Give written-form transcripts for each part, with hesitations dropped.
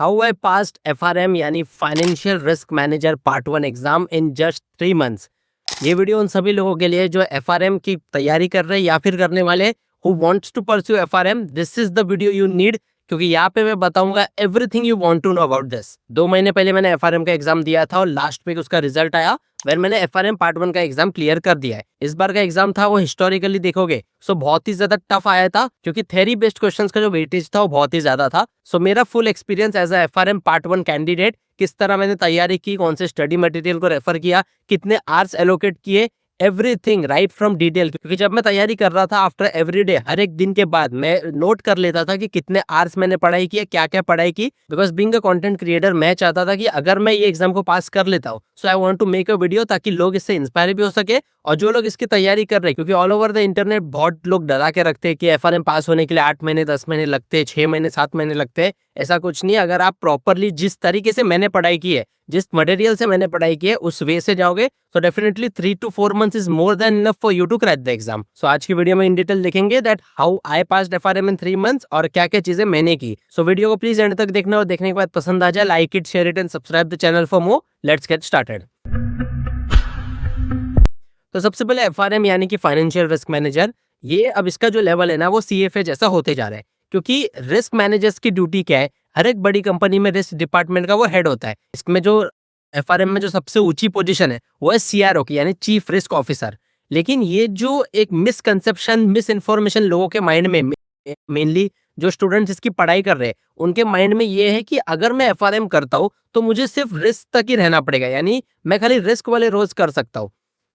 How I passed FRM यानी financial risk manager part 1 exam in just 3 months. ये video उन सभी लोगों के लिए जो FRM की तैयारी कर रहे हैं या फिर करने वाले who wants to pursue FRM। This is the video you need, क्योंकि यहाँ पे मैं बताऊंगा everything you want to know about this. 2 महीने पहले मैंने FRM का एग्जाम दिया था और लास्ट वीक उसका रिजल्ट आया, वैन मैंने FRM पार्ट 1 का एग्जाम क्लियर कर दिया है। इस बार का एग्जाम था वो हिस्टोरिकली देखोगे सो बहुत ही ज्यादा टफ आया था, क्योंकि थ्योरी बेस्ड क्वेश्चंस का जो वेटेज था वो बहुत ही ज्यादा था। सो मेरा full experience as a FRM part 1 candidate, किस तरह मैंने तैयारी की, कौन से स्टडी मटेरियल को रेफर किया, कितने आवर्स एलोकेट किए, एवरीथिंग राइट फ्रॉम डिटेल। क्योंकि जब मैं तैयारी कर रहा था आफ्टर एवरी डे, हर एक दिन के बाद मैं नोट कर लेता था कि कितने आवर्स मैंने पढ़ाई की, क्या क्या पढ़ाई की। Because being a content creator मैं चाहता था कि अगर मैं ये एग्जाम को पास कर लेता हूँ so I want to make a video, ताकि लोग इससे इंस्पायर भी हो सके। और जो लोग इसकी तैयारी कर रहे हैं, क्योंकि ऑल ओवर द इंटरनेट बहुत लोग डरा के रखते हैं कि FRM पास होने के लिए 8 महीने 10 महीने लगते हैं, 6 महीने 7 महीने लगते हैं। ऐसा कुछ नहीं है। अगर आप प्रॉपरली जिस तरीके से मैंने पढ़ाई की है, जिस मटेरियल से मैंने पढ़ाई की है, उस वे से जाओगे तो definitely 3 to 4 months is more than enough for you to crack the exam. So आज की वीडियो में इन डिटेल देखेंगे that how I passed FRM in 3 months और क्या क्या चीजें मैंने की। सो वीडियो को प्लीज एंड तक देखना और देखने के बाद पसंद आ जाए, like it, share it and subscribe the channel for more. Let's get started. तो सबसे पहले FRM यानी कि फाइनेंशियल रिस्क मैनेजर, ये अब इसका जो लेवल है ना वो CFA जैसा होते जा रहा है। क्योंकि रिस्क मैनेजर्स की ड्यूटी क्या है, हर एक बड़ी कंपनी में रिस्क डिपार्टमेंट का वो हेड होता है। इसमें जो FRM में जो सबसे ऊंची पोजीशन है वो है CRO की, यानी चीफ रिस्क ऑफिसर। लेकिन ये जो एक मिसकंसेप्शन, मिस इन्फॉर्मेशन लोगों के माइंड में, मेनली जो स्टूडेंट्स इसकी पढ़ाई कर रहे हैं उनके माइंड में ये है कि अगर मैं FRM करता हूँ तो मुझे सिर्फ रिस्क तक ही रहना पड़ेगा, यानी मैं खाली रिस्क वाले रोज कर सकता हूँ।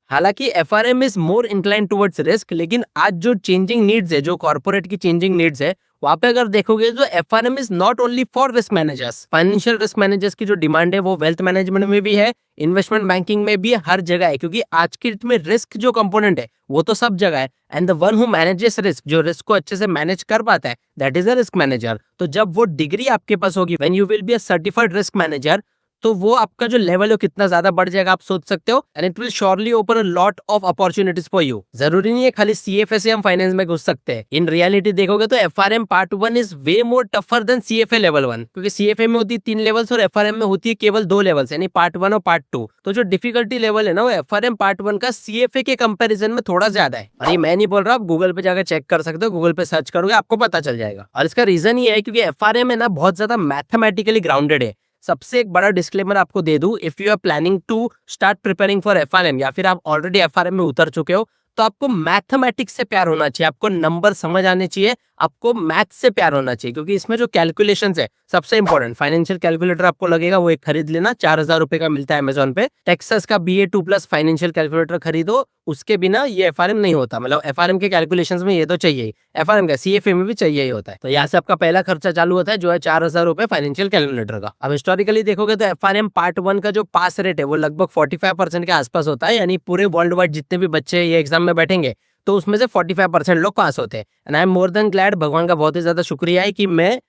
हालांकि FRM is more incline towards risk, लेकिन आज जो चेंजिंग नीड्स है, जो कॉर्पोरेट की चेंजिंग नीड्स है, वहां पे अगर देखोगे तो FRM is not only for risk managers. Financial risk managers की जो डिमांड है वो वेल्थ मैनेजमेंट में भी है, इन्वेस्टमेंट बैंकिंग में भी है, हर जगह है। क्योंकि आज की डेट में रिस्क जो कंपोनेंट है वो तो सब जगह है, and the one who manages risk, जो रिस्क को अच्छे से मैनेज कर पाता है, that is a risk manager. तो जब वो डिग्री आपके पास होगी, when you will be a certified risk manager, तो वो आपका जो लेवल है कितना ज्यादा बढ़ जाएगा आप सोच सकते हो। And it will surely open a lot of opportunities for you. जरूरी नहीं है खाली CFA से हम फाइनेंस में घुस सकते हैं। इन रियलिटी देखोगे तो FRM part 1 is way more tougher than CFA level 1, क्योंकि CFA में होती है 3 लेवल्स और FRM में होती है केवल 2 लेवल्स, यानी पार्ट 1 और पार्ट 2। तो जो डिफिकल्टी लेवल है ना वो FRM पार्ट 1 का CFA के कंपेरिजन में थोड़ा ज्यादा है। और ये मैं नहीं बोल रहा, आप गूगल पे जाकर चेक कर सकते हो, गूगल पे सर्च करोगे आपको पता चल जाएगा। और इसका रीजन ये है क्योंकि FRM है ना बहुत ज्यादा मैथमेटिकली ग्राउंडेड है। सबसे एक बड़ा डिस्क्लेमर आपको दे दूं, if you are planning to start preparing for FRM या फिर आप ऑलरेडी FRM में उतर चुके हो, तो आपको मैथमेटिक्स से प्यार होना चाहिए, आपको नंबर समझ आने चाहिए, आपको मैथ से प्यार होना चाहिए। क्योंकि इसमें जो कैलकुलेशंस है सबसे इंपॉर्टेंट, फाइनेंशियल कैलकुलेटर आपको लगेगा वो एक खरीद लेना, 4000 रुपए का मिलता है अमेजोन पे। टेक्सास का BA2+ फाइनेंशियल कैलकुलेटर खरीदो, उसके बिना ये FRM नहीं होता। मतलब FRM के कैलकुलेशंस में ये तो चाहिए ही, FRM का CFA में भी चाहिए ही होता है। तो यहाँ से आपका पहला खर्चा चालू होता है जो है 4000 रुपए फाइनेंशियल कैलकुलेटर का। अब हिस्टोरिकली देखोगे तो FRM पार्ट 1 का जो पास रेट है वो लगभग 45% के आसपास होता है, यानी पूरे वर्ल्ड वाइड जितने भी बच्चे ये एग्जाम में बैठेंगे तो उसमें से 45% लोग पास होते हैं। And I am more than glad, भगवान का बहुत ही ज्यादा शुक्रिया है कि मैं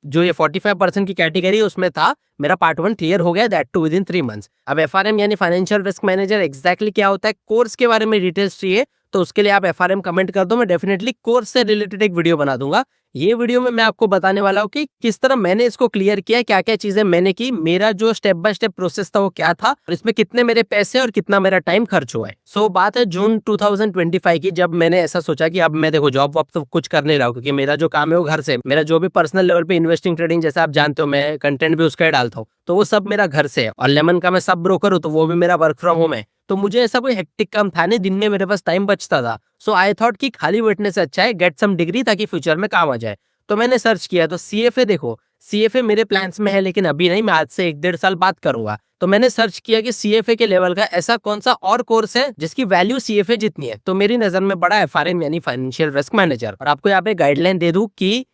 जो ये 45% की कैटेगरी उसमें था, मेरा पार्ट 1 क्लियर हो गया, that too within 3 months. अब FRM यानी फाइनेंशियल रिस्क मैनेजर एग्जैक्टली क्या होता है, कोर्स के बारे में डिटेल्स चाहिए तो उसके लिए आप FRM कमेंट कर दो, मैं डेफिनेटली कोर्स से रिलेटेड एक वीडियो बना दूंगा। ये वीडियो में मैं आपको बताने वाला हूँ कि किस तरह मैंने इसको क्लियर किया, क्या क्या चीजें मैंने की, मेरा जो स्टेप बाय स्टेप प्रोसेस था वो क्या था, और इसमें कितने मेरे पैसे और कितना मेरा टाइम खर्च हुआ है। सो बात है जून 2025 की, जब मैंने ऐसा सोचा कि अब मैं देखो जॉब वॉब तो कुछ कर नहीं रहा हूँ, क्योंकि मेरा जो काम है वो घर से, मेरा जो भी पर्सनल लेवल पे इन्वेस्टिंग ट्रेडिंग जैसा आप जानते हो, मैं कंटेंट भी उसका ही डालता हूँ, तो वो सब मेरा घर से है। और लेमन का मैं सब ब्रोकर हूँ तो वो भी मेरा वर्क फ्रॉम होम है। तो मुझे ऐसा कोई हेक्टिक काम था नहीं, दिन में मेरे पास टाइम बचता था। सो आई थॉट कि खाली बैठने से अच्छा है गेट सम डिग्री, ताकि फ्यूचर में काम आ जाए। तो मैंने सर्च किया तो CFA, देखो CFA मेरे प्लान्स में है लेकिन अभी नहीं, मैं आज से 1-1.5 साल बात करूंगा। तो मैंने सर्च किया कि CFA के लेवल का ऐसा कौन सा और कोर्स है जिसकी वैल्यू CFA जितनी है, तो मेरी नजर में बड़ा FRM यानी फाइनेंशियल रिस्क मैनेजर। और आपको यहाँ पे गाइडलाइन दे दूं कि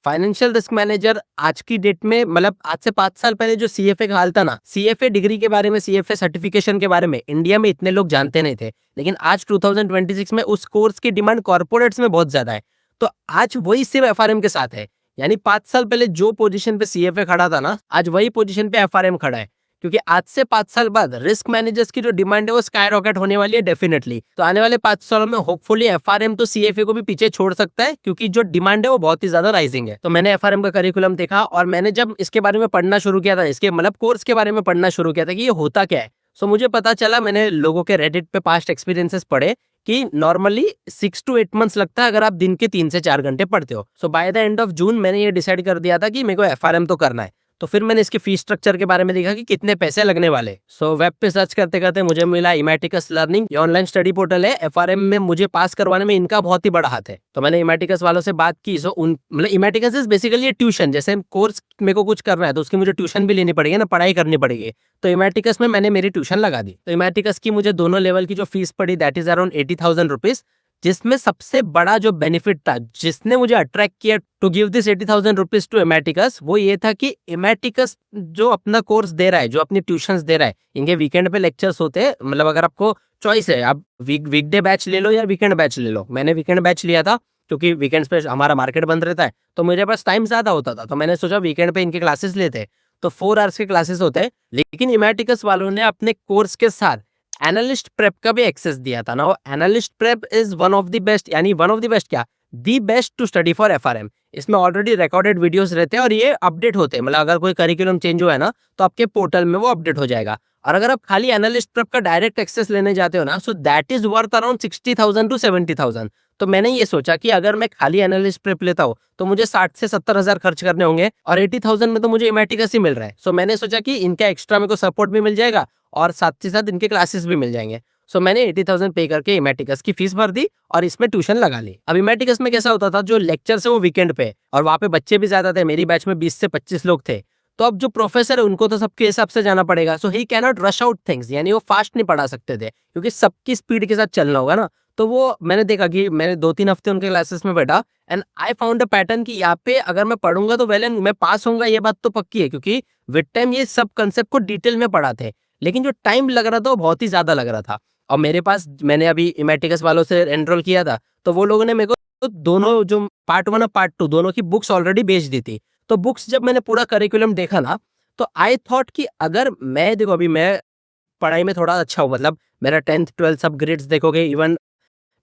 फाइनेंशियल रिस्क मैनेजर आज की डेट में, मतलब आज से 5 साल पहले जो CFA का हाल था ना, CFA डिग्री के बारे में, CFA सर्टिफिकेशन के बारे में इंडिया में इतने लोग जानते नहीं थे। लेकिन आज 2026 में उस कोर्स की डिमांड कॉर्पोरेट्स में बहुत ज्यादा है। तो आज वही सिर्फ FRM के साथ है, यानी 5 साल पहले जो पोजीशन पे CFA खड़ा था ना, आज वही पोजीशन पे FRM खड़ा है। क्योंकि आज से 5 साल बाद रिस्क मैनेजर्स की जो डिमांड है वो स्काई रॉकेट होने वाली है डेफिनेटली। तो आने वाले 5 सालों में होपफुली एफआरएम तो सीएफए को भी पीछे छोड़ सकता है, क्योंकि जो डिमांड है वो बहुत ही ज्यादा राइजिंग है। तो मैंने एफआरएम का करिकुलम देखा और मैंने जब इसके बारे में पढ़ना शुरू किया था, इसके मतलब कोर्स के बारे में पढ़ना शुरू किया था कि ये होता क्या है, सो मुझे पता चला, मैंने लोगों के रेडिट पे पास्ट एक्सपीरियंसेस पढ़े कि नॉर्मली 6 to 8 मंथ्स लगता है अगर आप दिन के 3 से 4 घंटे पढ़ते हो। So by the end of June मैंने ये डिसाइड कर दिया था कि मेरे को एफआरएम तो करना है। तो फिर मैंने इसके फीस स्ट्रक्चर के बारे में देखा कि कितने पैसे लगने वाले। सो वेब पे सर्च करते करते मुझे मिला इमैटिकस लर्निंग, ये ऑनलाइन स्टडी पोर्टल है। एफआरएम में मुझे पास करवाने में इनका बहुत ही बड़ा हाथ है। तो मैंने इमैटिकस वालों से बात की। सो उन मतलब इमैटिकस इज बेसिकली ट्यूशन, जैसे कोर्स मेरे को कुछ करना है तो उसकी मुझे ट्यूशन भी लेनी पड़ेगी ना, पढ़ाई करनी पड़ेगी। तो इमैटिकस में मैंने मेरी ट्यूशन लगा दी। तो इमैटिकस की मुझे दोनों लेवल की जो फीस पड़ी दैट इज अराउंड 80,000 रुपीज, जिसमें सबसे बड़ा जो बेनिफिट था, जिसने मुझे अट्रैक्ट किया to give this 80,000 rupees to Imarticus, वो ये था कि इमैटिकस जो अपना कोर्स दे रहा है, जो अपनी ट्यूशंस दे रहा है, इनके वीकेंड पे लेक्चर्स होते हैं। मतलब अगर आपको चॉइस है, आप वीकडे बैच ले लो या वीकेंड बैच ले लो। मैंने वीकेंड बैच लिया था क्योंकि वीकेंड्स पे हमारा मार्केट बंद रहता है, तो मुझे पास टाइम ज्यादा होता था। तो मैंने सोचा वीकेंड पे इनके क्लासेस लेते। तो 4 आवर्स के क्लासेस होते हैं, लेकिन इमैटिकस वालों ने अपने कोर्स के साथ एनालिस्ट प्रेप का भी एक्सेस दिया था ना। वो analyst prep is one of the best, यानी वन ऑफ द बेस्ट क्या, the best to study for FRM. इसमें ऑलरेडी रिकॉर्डेड वीडियोस रहते हैं और ये अपडेट होते हैं। मतलब अगर कोई करिकुलम चेंज हुआ है ना, तो आपके पोर्टल में वो अपडेट हो जाएगा। और अगर आप खाली एनालिस्ट प्रेप का डायरेक्ट एक्सेस लेने जाते हो ना, so that is worth around 60,000 to 70,000। तो मैंने ये सोचा कि अगर मैं खाली एनालिस्ट प्रेप लेता हूँ तो मुझे 60 से 70,000 खर्च करने होंगे, और 80,000 में तो मुझे इमैटिकस ही मिल रहा है। सो मैंने सोचा कि इनका एक्स्ट्रा मेरे को सपोर्ट भी मिल जाएगा और साथ ही साथ इनके क्लासेस भी मिल जाएंगे। सो मैंने 80,000 पे करके इमैटिकस की फीस भर दी और इसमें ट्यूशन लगा ली। अब इमैटिकस में कैसा होता था, जो लेक्चर्स है वो वीकेंड पे, और वहाँ पे बच्चे भी ज्यादा थे। मेरी बैच में 20 से 25 लोग थे। तो अब जो प्रोफेसर है उनको तो सबके हिसाब से जाना पड़ेगा। So he can not rush out things, यानी वो फास्ट नहीं पढ़ा सकते थे क्योंकि सबकी स्पीड के साथ चलना होगा ना। तो वो मैंने देखा कि मैंने 2-3 हफ्ते उनके क्लासेस में बैठा and I found a pattern कि यहाँ पे अगर मैं पढ़ूंगा तो वेल एंड मैं पास होऊंगा, ये बात तो पक्की है, क्योंकि विद टाइम ये सब कंसेप्ट को डिटेल में पढ़ाते। लेकिन जो टाइम लग रहा था वो बहुत ही ज्यादा लग रहा था। और मेरे पास, मैंने अभी इमैटिकस वालों से एनरोल किया था, तो वो लोगों ने मेरे को दोनों जो पार्ट 1 और पार्ट 2 दोनों की बुक्स ऑलरेडी भेज दी थी। तो बुक्स जब मैंने पूरा करिकुलम देखा ना, तो आई थॉट कि अगर मैं, देखो अभी मैं पढ़ाई में थोड़ा अच्छा हूँ, मतलब मेरा 10th 12th सब ग्रेड्स देखोगे, इवन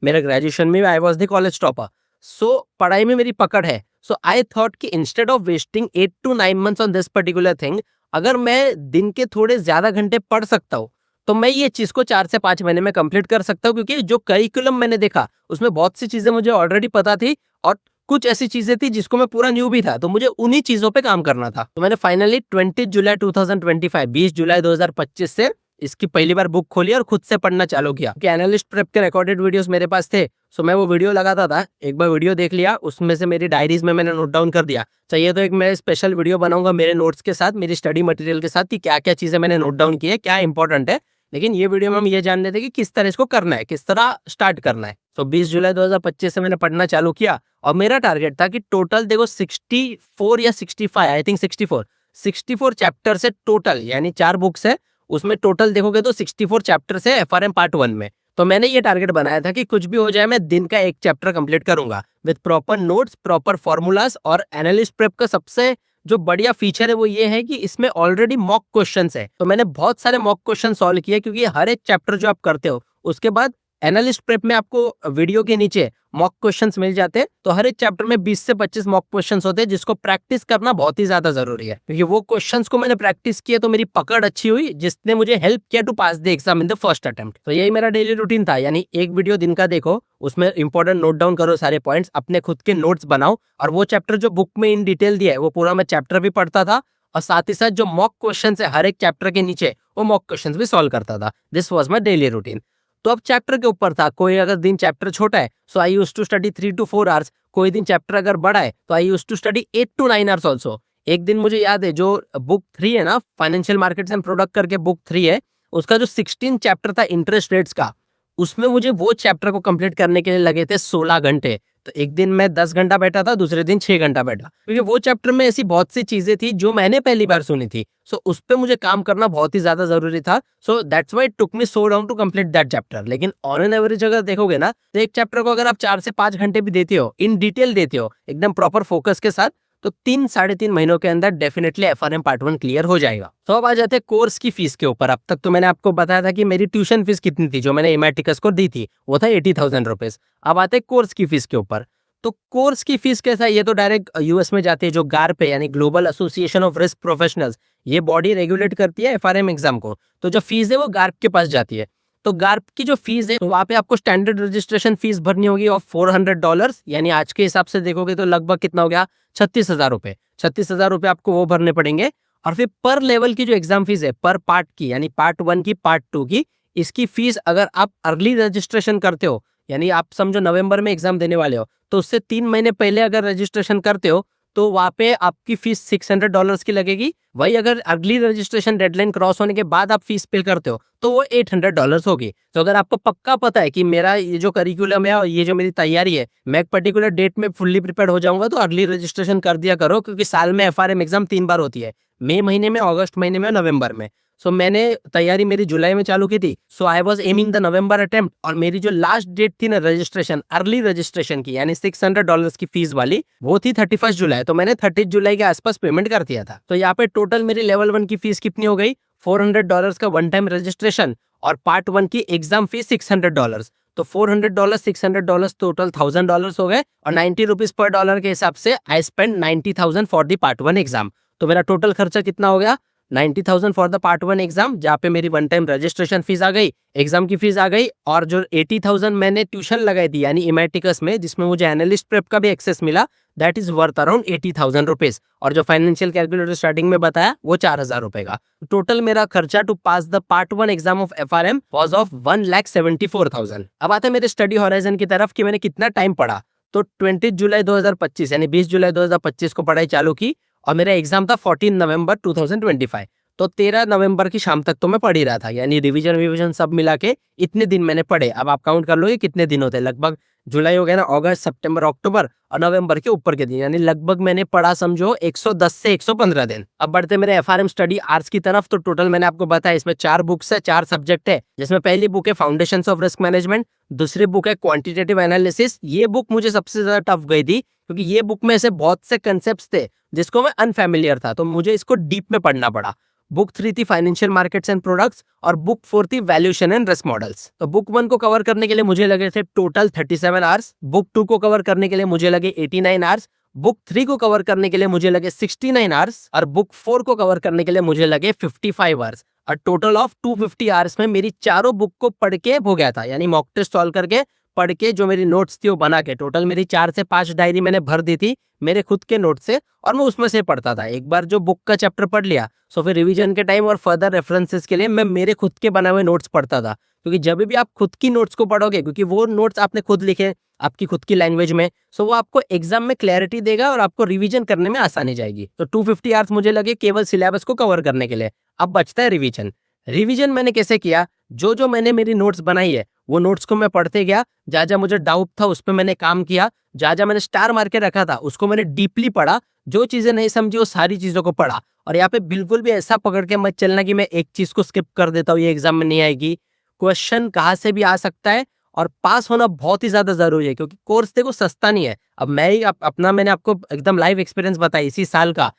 मेरा ग्रेजुएशन में I was the college topper. So पढ़ाई में मेरी पकड़ है। सो आई थॉट कि instead of wasting 8 to 9 months on this particular thing, अगर मैं दिन के थोड़े ज्यादा घंटे पढ़ सकता हूँ तो मैं ये चीज को 4 से 5 महीने में कंप्लीट कर सकता हूँ, क्योंकि जो करिकुलम मैंने देखा उसमें बहुत सी चीजें मुझे ऑलरेडी पता थी और कुछ ऐसी चीजें थी जिसको मैं पूरा न्यू भी था। तो मुझे उन्हीं चीजों पे काम करना था। तो मैंने फाइनली 20 जुलाई 2025, 20 जुलाई 2025 से इसकी पहली बार बुक खोली और खुद से पढ़ना चालू किया, कि एनालिस्ट प्रेप के रिकॉर्डेड वीडियोस मेरे पास थे। सो मैं वो वीडियो लगाता था, एक बार वीडियो देख लिया, उसमें से मेरी डायरीज में मैंने नोट डाउन कर दिया। चाहिए तो एक मैं स्पेशल वीडियो बनाऊंगा मेरे नोट्स के साथ, मेरी स्टडी मटेरियल के साथ, कि क्या क्या चीजें मैंने नोट डाउन की है, क्या इंपॉर्टेंट है। लेकिन ये वीडियो में हम ये जान लेते कि किस तरह इसको करना है, किस तरह स्टार्ट करना है। तो 20 जुलाई 2025 से मैंने पढ़ना चालू किया और मेरा टारगेट था कि टोटल देखो 64 या 65, आई थिंक 64 चैप्टर से टोटल, यानी 4 बुक्स है, उसमें टोटल देखोगे तो 64 चैप्टर से एफआरएम पार्ट 1 में। तो मैंने ये टारगेट बनाया था कि कुछ भी हो जाए मैं दिन का एक चैप्टर कंप्लीट करूंगा with proper notes, proper formulas. और एनालिस्ट प्रेप का सबसे जो बढ़िया फीचर है वो ये है कि इसमें ऑलरेडी मॉक क्वेश्चंस है। तो मैंने बहुत सारे मॉक क्वेश्चन सॉल्व किए, क्योंकि हर एक चैप्टर जो आप करते हो उसके बाद एनालिस्ट प्रेप में आपको वीडियो के नीचे मॉक क्वेश्चंस मिल जाते हैं। तो हर एक चैप्टर में 20 से 25 मॉक क्वेश्चंस होते हैं, जिसको प्रैक्टिस करना बहुत ही ज्यादा जरूरी है, क्योंकि वो क्वेश्चंस को मैंने प्रैक्टिस किया तो मेरी पकड़ अच्छी हुई, जिसने मुझे हेल्प किया to pass the exam in the first attempt. तो यही मेरा डेली रूटीन था, यानी एक वीडियो दिन का देखो, उसमें इंपॉर्टेंट नोट डाउन करो सारे पॉइंट्स, अपने खुद के नोट्स बनाओ, और वो चैप्टर जो बुक में इन डिटेल दिया है वो पूरा मैं चैप्टर भी पढ़ता था, और साथ ही साथ जो मॉक क्वेश्चन है हर एक चैप्टर के नीचे वो मॉक क्वेश्चन भी सॉल्व करता था। This was my daily routine. तो अब चैप्टर के ऊपर था, कोई अगर दिन चैप्टर छोटा है so I used to study 3 to 4 hours, कोई दिन चैप्टर अगर बड़ा है तो I used to study 8 to 9 hours also. एक दिन मुझे याद है, जो बुक 3 है ना, फाइनेंशियल मार्केट्स एंड प्रोडक्ट करके बुक 3 है, उसका जो 16 चैप्टर था इंटरेस्ट रेट्स का, उसमें मुझे वो चैप्टर को कंप्लीट करने के लिए लगे थे 16 घंटे। तो एक दिन मैं 10 घंटा बैठा था, दूसरे दिन 6 घंटा बैठा, क्योंकि वो चैप्टर में ऐसी बहुत सी चीजें थी जो मैंने पहली बार सुनी थी। सो उस पे मुझे काम करना बहुत ही ज्यादा जरूरी था। So that's why it took me so long to complete that chapter. लेकिन ऑन एन एवरेज अगर देखोगे ना, तो एक चैप्टर को अगर आप 4 से 5 घंटे भी देते हो, इन डिटेल देते हो, एकदम प्रॉपर फोकस के साथ, तो 3 साढ़े 3 महीनों के अंदर डेफिनेटली एफआरएम पार्ट 1 क्लियर हो जाएगा। तो अब आ जाते हैं कोर्स की फीस के ऊपर। अब तक तो मैंने आपको बताया था कि मेरी ट्यूशन फीस कितनी थी, जो मैंने एमआईटिकस को दी थी, वो था 80,000 रुपीज। अब आते हैं कोर्स की फीस के ऊपर। तो कोर्स की फीस कैसा है, ये तो डायरेक्ट यूएस में जाती है, जो गार्प है यानी global association of risk professionals, ये बॉडी रेगुलेट करती है एफआरएम एग्जाम को। तो जो फीस है वो गार्प के पास जाती है। तो गार्प की जो फीस है, तो वहाँ पे आपको स्टैंडर्ड रजिस्ट्रेशन फीस भरनी होगी ऑफ $400, यानी आज के हिसाब से देखोगे तो लगभग कितना हो गया, 36,000 रुपए। 36,000 रुपए आपको वो भरने पड़ेंगे। और फिर पर लेवल की जो एग्जाम फीस है, पर पार्ट की, यानी पार्ट 1 की, पार्ट 2 की, इसकी फीस अगर आप अर्ली रजिस्ट्रेशन करते हो, यानी आप समझो नवंबर में एग्जाम देने वाले हो, तो उससे 3 महीने पहले अगर रजिस्ट्रेशन करते हो तो वहाँ पे आपकी फीस $600 की लगेगी। वही अगर अगली रजिस्ट्रेशन डेडलाइन क्रॉस होने के बाद आप फीस पे करते हो तो वो $800 होगी। तो अगर आपको पक्का पता है कि मेरा ये जो करिकुलम है और ये जो मेरी तैयारी है, मैं एक पर्टिकुलर डेट में फुल्ली प्रिपेयर हो जाऊंगा, तो अर्ली रजिस्ट्रेशन कर दिया करो, क्योंकि साल में एफआरएम एग्जाम 3 बार होती है, मई महीने में, अगस्त महीने में और नवंबर में। सो मैंने तैयारी मेरी जुलाई में चालू की थी, so I was aiming the November attempt, और मेरी जो लास्ट डेट थी ना रजिस्ट्रेशन, अर्ली रजिस्ट्रेशन की, यानी $600 की फीस वाली, वो थी 31 जुलाई। तो मैंने 30 जुलाई के आसपास पेमेंट कर दिया था। तो यहाँ पे टोटल मेरी लेवल 1 की फीस कितनी हो गई, $400 का वन टाइम रजिस्ट्रेशन, और पार्ट 1 की एग्जाम फीस $600। तो $400 $600 टोटल $1,000 हो गए, और 90 रुपीज पर डॉलर के हिसाब से I spend 90,000 for the part 1 exam. तो मेरा टोटल खर्चा कितना हो गया, 90,000 फॉर द पार्ट 1 एग्जाम, जहाँ पे मेरी वन टाइम रजिस्ट्रेशन फीस आ गई, एग्जाम की फीस आ गई, और जो 80,000 मैंने ट्यूशन लगाई थी यानी एमआईटिकस में, जिसमें मुझे एनालिस्ट प्रेप का भी एक्सेस मिला, that is worth around 80,000 rupees. और जो फाइनेंशियल कैलकुलेटर स्टार्टिंग में बताया वो 4,000 रुपए का। टोटल मेरा खर्चा to pass the part 1 exam of FRM was of 1,74,000। अब आते हैं मेरे स्टडी हॉराइजन की तरफ कि मैंने कितना टाइम पढ़ा। तो 20 जुलाई 2025 यानी 20 जुलाई 2025 को पढ़ाई चालू की, और मेरा एग्जाम था 14 नवंबर 2025। तो 13 नवंबर की शाम तक तो मैं पढ़ ही रहा था, यानी रिवीजन सब मिला के इतने दिन मैंने पढ़े। अब आप काउंट कर लो कि कितने दिन होते हैं, लगभग जुलाई हो गया ना, अगस्त, सितंबर, अक्टूबर और नवंबर के ऊपर के दिन, यानी लगभग मैंने पढ़ा समझो 110 से 115 दिन। अब बढ़ते मेरे एफआरएम स्टडी आर्ट्स की तरफ। तो टोटल मैंने आपको बताया इसमें 4 बुक्स है, 4 सब्जेक्ट है, जिसमें पहली बुक है फाउंडेशंस ऑफ रिस्क मैनेजमेंट, दूसरी बुक है क्वांटिटेटिव एनालिसिस। ये बुक मुझे सबसे ज्यादा टफ गई थी, क्योंकि ये बुक में ऐसे बहुत से कंसेप्ट थे जिसको मैं अनफैमिलियर था, तो मुझे इसको डीप में पढ़ना पड़ा। बुक 3 थी फाइनेंशियल मार्केट्स एंड प्रोडक्ट्स, और बुक 4 थी वैल्यूएशन एंड रिस्क मॉडल्स। तो बुक 1 को कवर करने के लिए मुझे लगे थे टोटल 37 आवर्स, बुक 2 को कवर करने के लिए मुझे लगे 89 आवर्स, बुक 3 को कवर करने के लिए मुझे लगे 69 आवर्स, और बुक 4 को कवर करने के लिए मुझे लगे 55 आवर्स। और टोटल ऑफ 250 आवर्स में मेरी चारों बुक को पढ़ के हो गया था, यानी मॉक टेस्ट सॉल्व करके, पढ़ के, जो मेरी नोट्स थी वो बना के। टोटल मेरी 4 से 5 डायरी मैंने भर दी थी मेरे खुद के नोट से, और मैं उसमें से पढ़ता था। एक बार जो बुक का चैप्टर पढ़ लिया, सो फिर रिवीजन के टाइम और फर्दर रेफरेंसेस के लिए मैं मेरे खुद के बनाए हुए नोट्स पढ़ता था। क्योंकि जब भी आप खुद की नोट्स को पढ़ोगे, क्योंकि वो नोट्स आपने खुद लिखे आपकी खुद की लैंग्वेज में, सो वो आपको एग्जाम में क्लैरिटी देगा और आपको रिवीजन करने में आसानी जाएगी। तो 250 आवर्स मुझे लगे केवल सिलेबस को कवर करने के लिए। अब बचता है रिवीजन। रिवीजन मैंने कैसे किया, जो मैंने मेरी नोट्स बनाई है वो नोट्स को मैं पढ़ते गया, जहाँ मुझे डाउट था उस पर मैंने काम किया, जहाँ मैंने स्टार मार के रखा था उसको मैंने डीपली पढ़ा, जो चीजें नहीं समझी वो सारी चीजों को पढ़ा। और यहाँ पे बिल्कुल भी ऐसा पकड़ के मत चलना कि मैं एक चीज को स्किप कर देता हूँ, ये एग्जाम में नहीं आएगी। क्वेश्चन कहाँ से भी आ सकता है, और पास होना बहुत ही ज्यादा जरूरी है, क्योंकि कोर्स देखो सस्ता नहीं है। अब मैं ही अपना मैंने आपको एकदम लाइव एक्सपीरियंस बताया इसी साल का,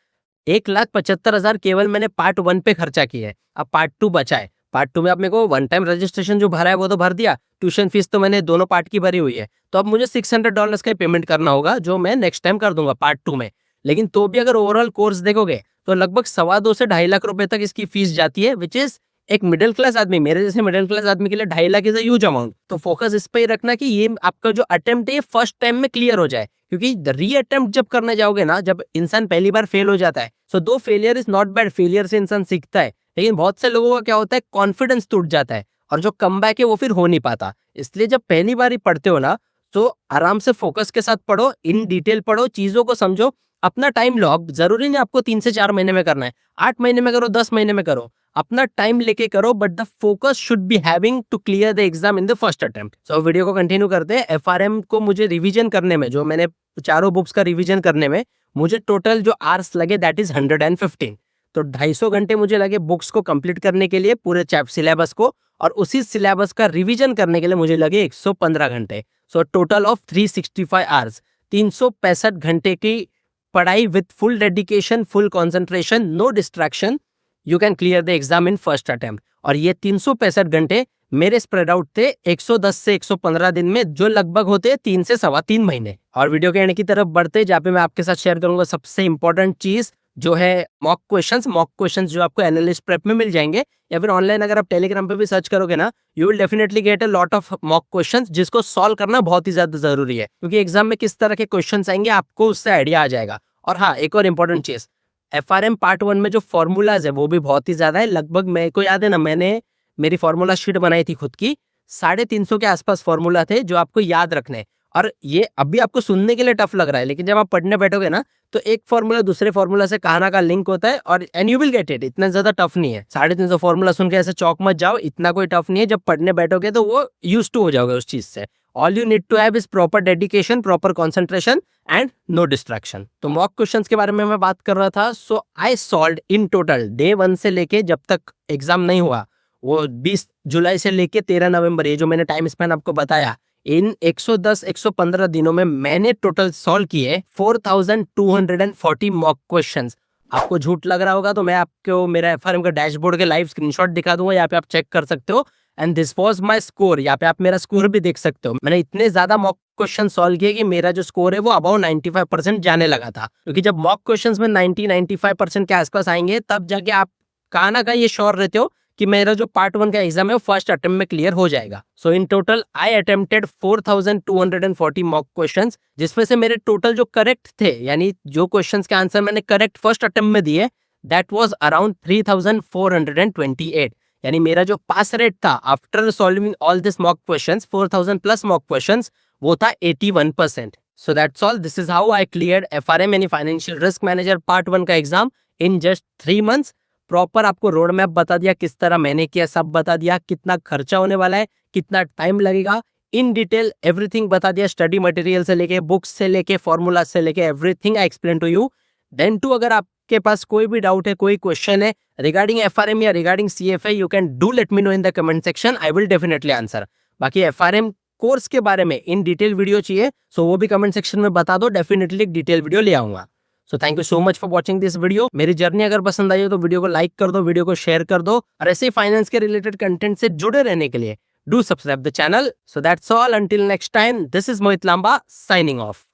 1,75,000 केवल मैंने पार्ट 1 पे खर्चा किया है। अब पार्ट 2 बचा है, पार्ट 2 में अब मेरे को वन टाइम रजिस्ट्रेशन जो भरा है वो तो भर दिया, ट्यूशन फीस तो मैंने दोनों पार्ट की भरी हुई है, तो अब मुझे $600 का पेमेंट करना होगा, जो मैं नेक्स्ट टाइम कर दूंगा पार्ट 2 में। लेकिन तो भी अगर ओवरऑल कोर्स देखोगे तो लगभग 2.25 से 2.5 लाख रुपए तक इसकी फीस जाती है, विच इज एक मिडिल क्लास आदमी, मेरे जैसे मिडिल क्लास आदमी के लिए 2.5 lakh is a huge amount. तो फोकस इस पे ही रखना कि ये आपका जो अटेम्प्ट है ये फर्स्ट टाइम में क्लियर हो जाए, क्योंकि री अटेम्प्ट जब करने जाओगे ना, जब इंसान पहली बार फेल हो जाता है, सो दो failure is not bad, failure से इंसान सीखता है। लेकिन बहुत से लोगों का क्या होता है, कॉन्फिडेंस टूट जाता है, और जो कमबैक है वो फिर हो नहीं पाता। इसलिए जब पहली बार ही पढ़ते हो ना, तो आराम से फोकस के साथ पढ़ो, इन डिटेल पढ़ो, चीजों को समझो, अपना टाइम लो। अब जरूरी नहीं आपको 3 से 4 महीने में करना है, 8 महीने में करो, 10 महीने में करो, अपना टाइम लेके करो, but the focus should be having to clear the exam in the first attempt. So video को कंटिन्यू करते हैं। एफआरएम को मुझे रिवीजन करने में, जो मैंने चारों बुक्स का रिवीजन करने में, मुझे टोटल जो आवर्स लगे दैट इज 115। तो 250 घंटे मुझे लगे बुक्स को कंप्लीट करने के लिए, पूरे सिलेबस को, और उसी सिलेबस का रिवीजन करने के लिए मुझे लगे 115 घंटे। सो टोटल ऑफ 365 आवर्स, 365 घंटे की पढ़ाई with full dedication, full concentration, no distraction, you can clear the exam in first attempt. और ये 365 घंटे मेरे स्प्रेड आउट थे 110 से 115 दिन में, जो लगभग होते हैं 3 से 3.25 महीने। और वीडियो के एंड की तरफ बढ़ते, जहाँ पे मैं आपके साथ शेयर करूंगा सबसे इंपॉर्टेंट चीज, जो है मॉक क्वेश्चंस जो आपको एनालिस्ट प्रेप में मिल जाएंगे, या फिर ऑनलाइन अगर आप टेलीग्राम पे भी सर्च करोगे ना, you will definitely get a lot of mock questions, जिसको सॉल्व करना बहुत ही ज्यादा जरूरी है, क्योंकि एग्जाम में किस तरह के क्वेश्चंस आएंगे आपको उससे आइडिया आ जाएगा। और हाँ, एक और इंपॉर्टेंट चीज, FRM पार्ट 1 में जो फॉर्मूलाज है वो भी बहुत ही ज्यादा है। लगभग मेरे को याद है ना, मैंने मेरी फॉर्मूला शीट बनाई थी खुद की, 350 के आसपास फॉर्मूला थे जो आपको याद रखने। और ये अभी आपको सुनने के लिए टफ लग रहा है, लेकिन जब आप पढ़ने बैठोगे ना, तो एक फॉर्मूला दूसरे फॉर्मूला से कहाँ ना कहाँ लिंक होता है, और and you will get it. इतना ज्यादा टफ नहीं है। 350 फॉर्मूला सुन के ऐसे चौक मत जाओ, इतना कोई टफ नहीं है। जब पढ़ने बैठोगे तो वो यूज टू हो जाओगे उस चीज से। All you need to have is proper dedication, proper concentration and no distraction. तो मॉक क्वेश्चंस के बारे में मैं बात कर रहा था। So I solved in total day 1 से लेके जब तक एग्जाम नहीं हुआ, वो 20 जुलाई से लेके 13 नवंबर, ये जो मैंने टाइम स्पैन आपको बताया, इन 110-115 दिनों में मैंने टोटल सॉल्व किए 4240 मॉक क्वेश्चंस। आपको झूठ लग रहा होगा तो मैं आपको मेरा FRM का डैशबोर्ड के लाइव स्क्रीनशॉट दिखा दूंगा, यहाँ पे आप चेक कर सकते हो। And this was my score, यहाँ पे आप मेरा स्कोर भी देख सकते हो। मैंने इतने ज्यादा मॉक क्वेश्चन सॉल्व किए कि मेरा जो स्कोर है वो अबाउट 95% जाने लगा था, क्योंकि जब मॉक क्वेश्चंस में 90-95% के आसपास आएंगे, तब जाके आप कहाँ ना कहाँ ये श्योर रहते हो कि मेरा जो पार्ट 1 का एग्जाम है वो फर्स्ट अटेम्प्ट में क्लियर हो जाएगा। So in total I attempted 4240 mock questions, जिसमें से मेरे टोटल जो करेक्ट थे, यानी जो क्वेश्चंस के आंसर मैंने करेक्ट फर्स्ट अटेम्प्ट में दिए, दैट वाज अराउंड 3428। यानी मेरा जो पास रेट था after solving all this mock questions, 4000 plus mock questions, वो था 81%। सो that's all. This is how I cleared FRM यानी फाइनेंशियल रिस्क मैनेजर पार्ट 1 का exam in just 3 months. Proper आपको रोड मैप बता दिया, किस तरह मैंने किया सब बता दिया, कितना खर्चा होने वाला है, कितना टाइम लगेगा, इन डिटेल एवरीथिंग बता दिया। स्टडी मटेरियल से लेके, बुक्स से लेके, फॉर्मूला से लेके, everything I explain to you. Then too, अगर आपके पास कोई भी डाउट है, कोई क्वेश्चन है रिगार्डिंग FRM या regarding CFA, you can do let me know in the comment section, I will definitely answer. बाकी FRM कोर्स के बारे में इन डिटेल वीडियो चाहिए, सो वो भी कमेंट सेक्शन में बता दो, डेफिनेटली एक डिटेल वीडियो ले आऊंगा। So thank you so much for watching this video. मेरी जर्नी अगर पसंद आई हो तो वीडियो को लाइक कर दो, वीडियो को शेयर कर दो, और ऐसे ही फाइनेंस के रिलेटेड कंटेंट से जुड़े रहने के लिए do subscribe the channel. So that's all, until next time, this is Mohit Lamba signing of.